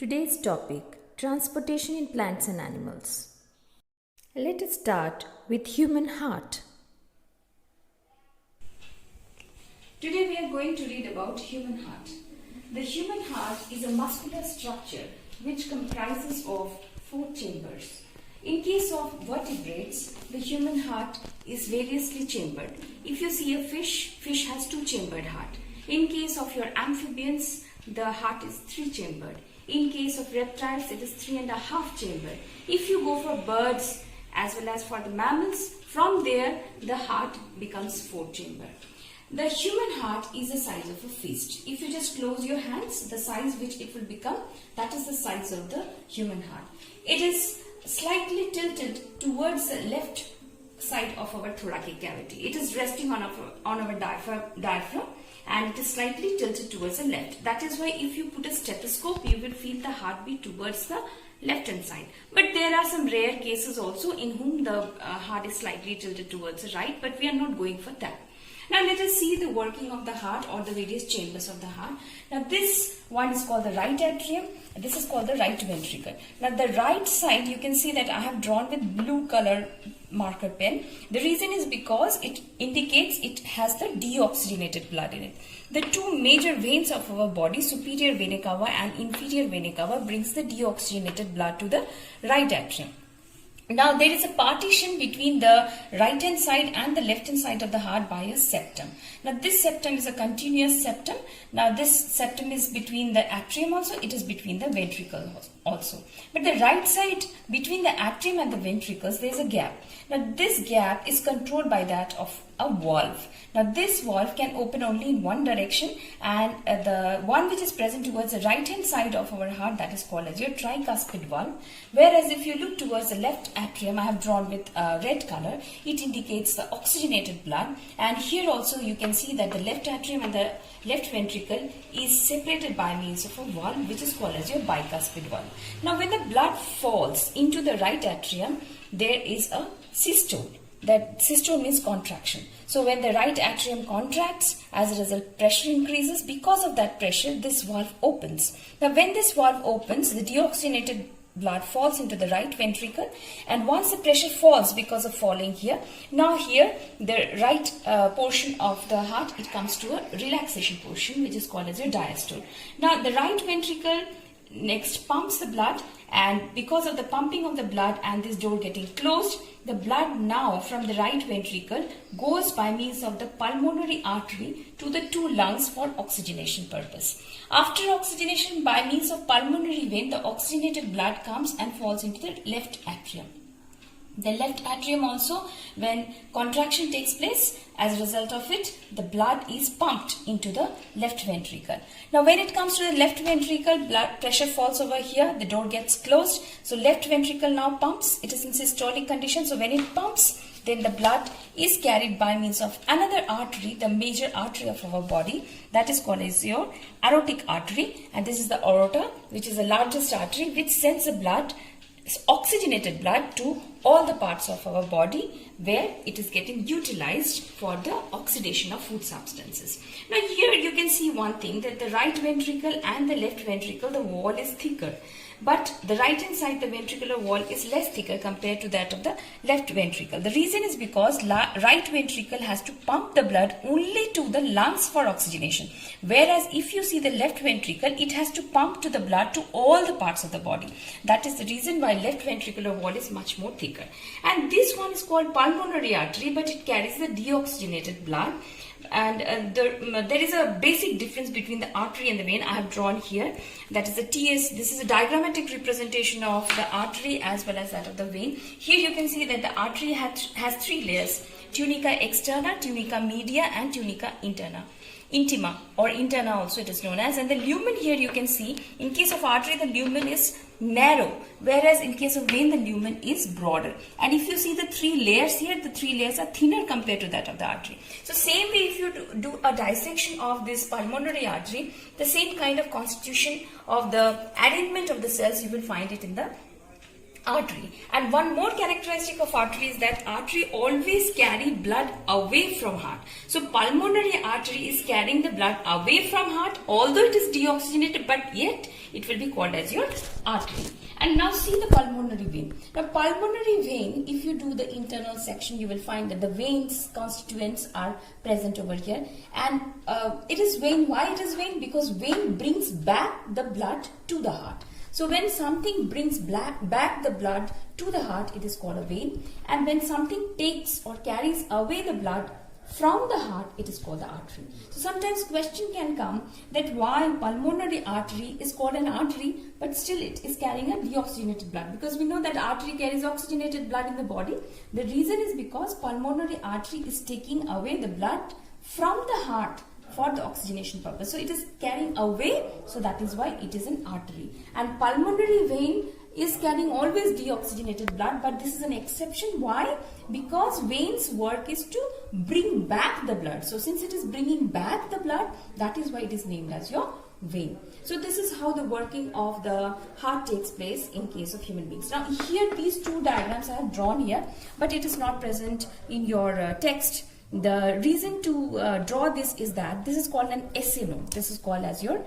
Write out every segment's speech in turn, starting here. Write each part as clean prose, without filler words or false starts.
Today's topic, transportation in plants and animals. Let us start with human heart. Today we are going to read about human heart. The human heart is a muscular structure which comprises of 4 chambers. In case of vertebrates, the human heart is variously chambered. If you see a fish, fish has 2-chambered heart. In case of your amphibians, the heart is 3-chambered. In case of reptiles, it is 3.5 chambered. If you go for birds as well as for the mammals, from there the heart becomes 4-chambered. The human heart is the size of a fist. If you just close your hands, the size which it will become, that is the size of the human heart. It is slightly tilted towards the left side of our thoracic cavity. It is resting on our diaphragm and it is slightly tilted towards the left. That is why if you put a stethoscope, you will feel the heartbeat towards the left hand side. But there are some rare cases also in whom the heart is slightly tilted towards the right, but we are not going for that. Now let us see the working of the heart or the various chambers of the heart. Now this one is called the right atrium. This is called the right ventricle. Now the right side, you can see that I have drawn with blue color marker pen. The reason is because it indicates it has the deoxygenated blood in it. The 2 major veins of our body, superior vena cava and inferior vena cava, brings the deoxygenated blood to the right atrium. Now there is a partition between the right hand side and the left hand side of the heart by a septum. Now this septum is a continuous septum. Now this septum is between the atrium also, it is between the ventricle also. But the right side between the atrium and the ventricles, there is a gap. Now this gap is controlled by that of a valve. Now this valve can open only in one direction, and the one which is present towards the right hand side of our heart, that is called as your tricuspid valve. Whereas if you look towards the left atrium, I have drawn with red color, it indicates the oxygenated blood, and here also you can see that the left atrium and the left ventricle is separated by means of a valve which is called as your bicuspid valve. Now when the blood falls into the right atrium, there is a systole. That systole means contraction. So when the right atrium contracts, as a result pressure increases. Because of that pressure, this valve opens. Now when this valve opens, the deoxygenated blood falls into the right ventricle, and once the pressure falls because of falling here, now here the right portion of the heart, it comes to a relaxation portion which is called as your diastole. Now the right ventricle next pumps the blood, and because of the pumping of the blood and this door getting closed, the blood now from the right ventricle goes by means of the pulmonary artery to the 2 lungs for oxygenation purpose. After oxygenation by means of pulmonary vein, the oxygenated blood comes and falls into the left atrium. The left atrium also, when contraction takes place, as a result of it, the blood is pumped into the left ventricle. Now when it comes to the left ventricle, blood pressure falls over here, the door gets closed. So left ventricle now pumps, it is in systolic condition. So when it pumps, then the blood is carried by means of another artery, the major artery of our body, that is called as your aortic artery. And this is the aorta, which is the largest artery, which sends the blood, oxygenated blood, to all the parts of our body where it is getting utilized for the oxidation of food substances. Now here you can see one thing, that the right ventricle and the left ventricle, the wall is thicker. But the right hand side, the ventricular wall is less thicker compared to that of the left ventricle. The reason is because right ventricle has to pump the blood only to the lungs for oxygenation. Whereas if you see the left ventricle, it has to pump to the blood to all the parts of the body. That is the reason why left ventricular wall is much more thicker. And this one is called pulmonary artery, but it carries the deoxygenated blood. And there is a basic difference between the artery and the vein. I have drawn here, that is the TS. This is a diagrammatic representation of the artery as well as that of the vein. Here you can see that the artery has 3 layers: tunica externa, tunica media, and tunica intima, or interna also it is known as. And the lumen here you can see, in case of artery the lumen is narrow, whereas in case of vein the lumen is broader. And if you see the 3 layers here, the 3 layers are thinner compared to that of the artery. So same way, if you do a dissection of this pulmonary artery, the same kind of constitution of the arrangement of the cells you will find it in the artery. And one more characteristic of artery is that artery always carry blood away from heart. So pulmonary artery is carrying the blood away from heart, although it is deoxygenated, but yet it will be called as your artery. And now see the pulmonary vein. Now pulmonary vein, if you do the internal section, you will find that the veins constituents are present over here. And it is vein. Why it is vein? Because vein brings back the blood to the heart. So when something brings back the blood to the heart, it is called a vein. And when something takes or carries away the blood from the heart, it is called the artery. So sometimes question can come that why pulmonary artery is called an artery, but still it is carrying a deoxygenated blood, because we know that artery carries oxygenated blood in the body. The reason is because pulmonary artery is taking away the blood from the heart for the oxygenation purpose. So it is carrying away, so that is why it is an artery. And pulmonary vein is carrying always deoxygenated blood, but this is an exception. Why? Because veins work is to bring back the blood. So since it is bringing back the blood, that is why it is named as your vein. So this is how the working of the heart takes place in case of human beings. Now here these two diagrams I have drawn here, but it is not present in your text. The reason to draw this is that this is called an SA node. This is called as your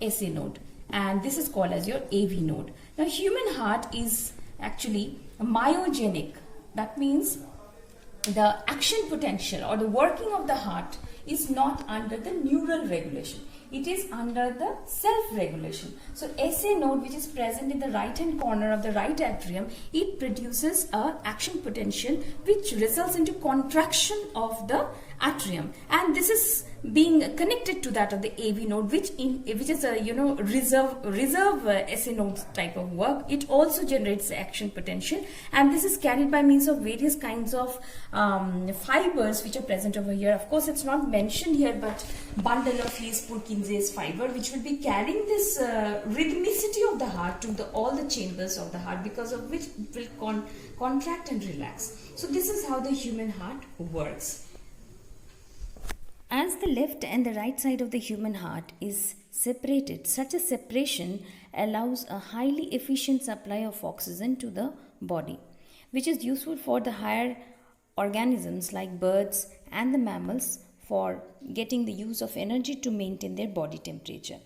SA node, and this is called as your AV node. Now human heart is actually myogenic. That means the action potential or the working of the heart is not under the neural regulation. It is under the self-regulation. So SA node, which is present in the right hand corner of the right atrium, it produces a action potential which results into contraction of the atrium, and this is being connected to that of the AV node, which is a reserve SA node type of work. It also generates action potential, and this is carried by means of various kinds of fibers which are present over here. Of course, it's not mentioned here, but bundle of His-Purkinje's fiber, which will be carrying this rhythmicity of the heart to all the chambers of the heart, because of which it will contract and relax. So this is how the human heart works. As the left and the right side of the human heart is separated, such a separation allows a highly efficient supply of oxygen to the body, which is useful for the higher organisms like birds and the mammals for getting the use of energy to maintain their body temperature.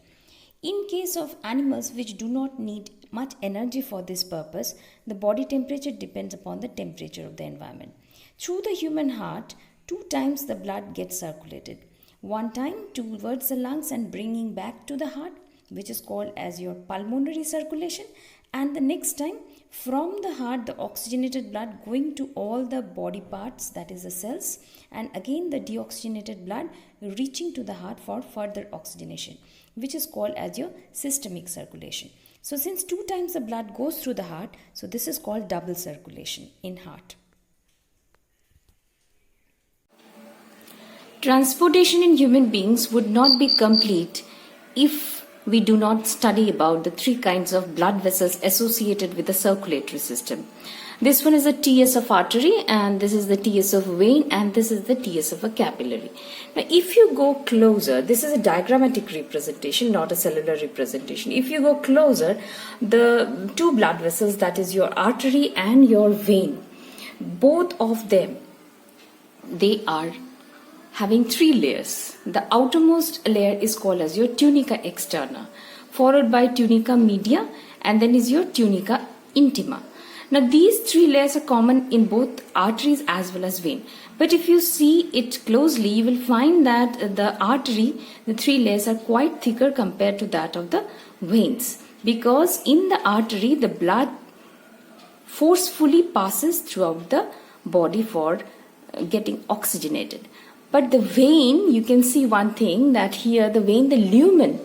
In case of animals which do not need much energy for this purpose, the body temperature depends upon the temperature of the environment. Through the human heart, 2 times the blood gets circulated. 1 time towards the lungs and bringing back to the heart, which is called as your pulmonary circulation, and the next time from the heart the oxygenated blood going to all the body parts, that is the cells, and again the deoxygenated blood reaching to the heart for further oxygenation, which is called as your systemic circulation. So since 2 times the blood goes through the heart, so this is called double circulation in heart. Transportation in human beings would not be complete if we do not study about the 3 kinds of blood vessels associated with the circulatory system. This one is the TS of artery, and this is the TS of vein, and this is the TS of a capillary. Now if you go closer, this is a diagrammatic representation, not a cellular representation. If you go closer, the 2 blood vessels, that is your artery and your vein, both of them, they are having 3 layers. The outermost layer is called as your tunica externa, followed by tunica media, and then is your tunica intima. Now these 3 layers are common in both arteries as well as vein. But if you see it closely, you will find that the artery, the 3 layers are quite thicker compared to that of the veins, because in the artery the blood forcefully passes throughout the body for getting oxygenated. But the vein, you can see one thing, that here the vein, the lumen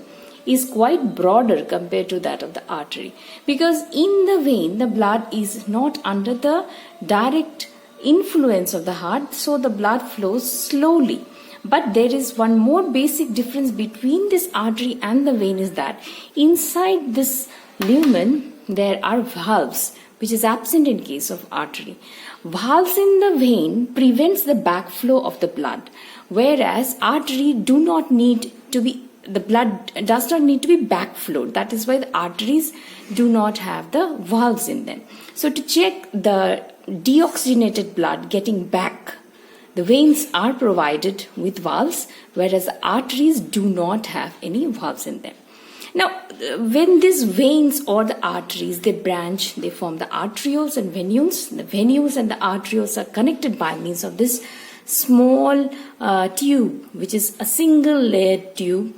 is quite broader compared to that of the artery, because in the vein the blood is not under the direct influence of the heart, so the blood flows slowly. But there is one more basic difference between this artery and the vein, is that inside this lumen there are valves, which is absent in case of artery. Valves in the vein prevents the backflow of the blood, whereas artery do not need to be the blood does not need to be backflowed. That is why the arteries do not have the valves in them. So to check the deoxygenated blood getting back, the veins are provided with valves, whereas the arteries do not have any valves in them. Now, when these veins or the arteries, they branch, they form the arterioles and venules. The venules and the arterioles are connected by means of this small tube, which is a single layered tube,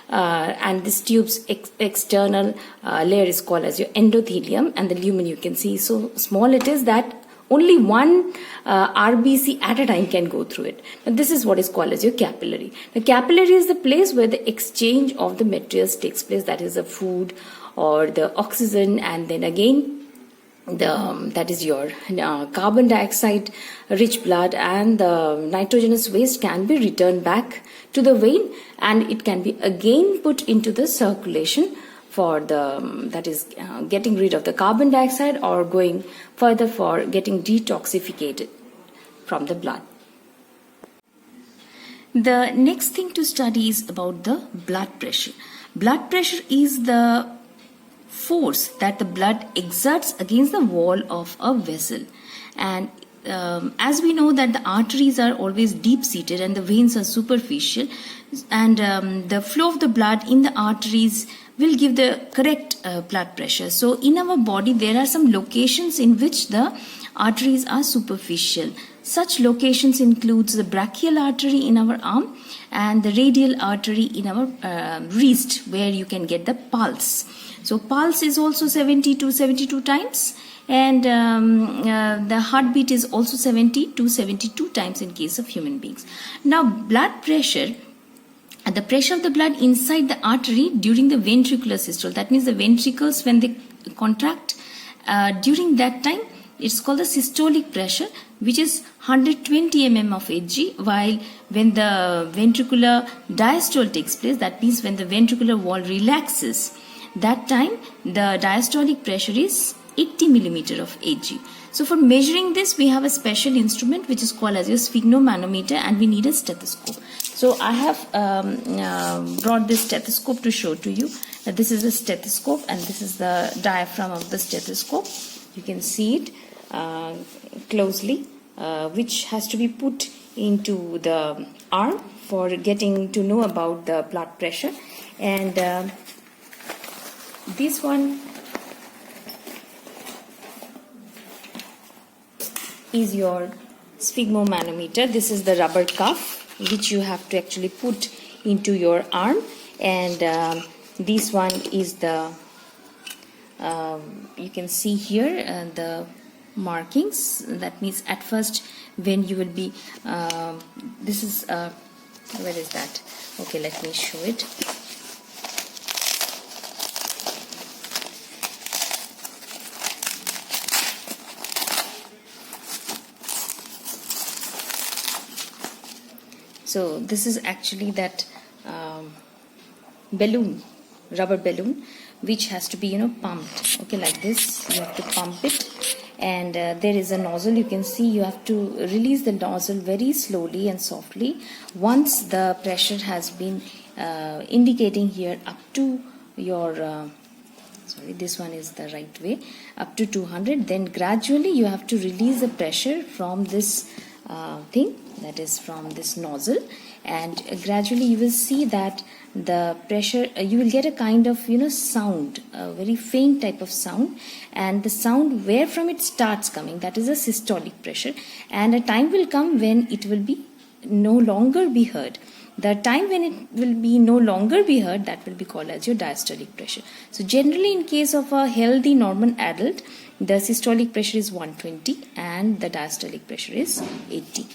and this tube's external layer is called as your endothelium, and the lumen you can see so small it is that only one RBC at a time can go through it. Now this is what is called as your capillary. The capillary is the place where the exchange of the materials takes place, that is the food or the oxygen, and then again that is your carbon dioxide rich blood and the nitrogenous waste can be returned back to the vein, and it can be again put into the circulation for that is getting rid of the carbon dioxide or going further for getting detoxificated from the blood. The next thing to study is about the blood pressure. Blood pressure is the force that the blood exerts against the wall of a vessel, and as we know that the arteries are always deep-seated and the veins are superficial, and the flow of the blood in the arteries will give the correct blood pressure. So in our body there are some locations in which the arteries are superficial. Such locations includes the brachial artery in our arm and the radial artery in our wrist, where you can get the pulse. So pulse is also 70 to 72 times, and the heartbeat is also 70 to 72 times in case of human beings. Now blood pressure, the pressure of the blood inside the artery during the ventricular systole, that means the ventricles when they contract during that time, it's called the systolic pressure, which is 120 mm of Hg, while when the ventricular diastole takes place, that means when the ventricular wall relaxes, that time the diastolic pressure is 80 millimeter of Hg. So for measuring this, we have a special instrument which is called as your sphygmomanometer, and we need a stethoscope. So I have brought this stethoscope to show to you that this is a stethoscope and this is the diaphragm of the stethoscope. You can see it closely, which has to be put into the arm for getting to know about the blood pressure. And this one is your sphygmomanometer. This is the rubber cuff which you have to actually put into your arm, and this one is the you can see here the markings. That means at first when you will be this is where is that? Okay, let me show it. So this is actually that balloon, rubber balloon, which has to be pumped. Okay, like this you have to pump it, and there is a nozzle. You can see you have to release the nozzle very slowly and softly. Once the pressure has been indicating here up to your sorry, this one is the right way, up to 200, then gradually you have to release the pressure from this thing, that is from this nozzle, and gradually you will see that the pressure, you will get a kind of sound, a very faint type of sound, and the sound where from it starts coming, that is a systolic pressure, and a time will come when it will be no longer be heard. The time when it will be no longer be heard, that will be called as your diastolic pressure. So generally in case of a healthy normal adult, the systolic pressure is 120 and the diastolic pressure is 80.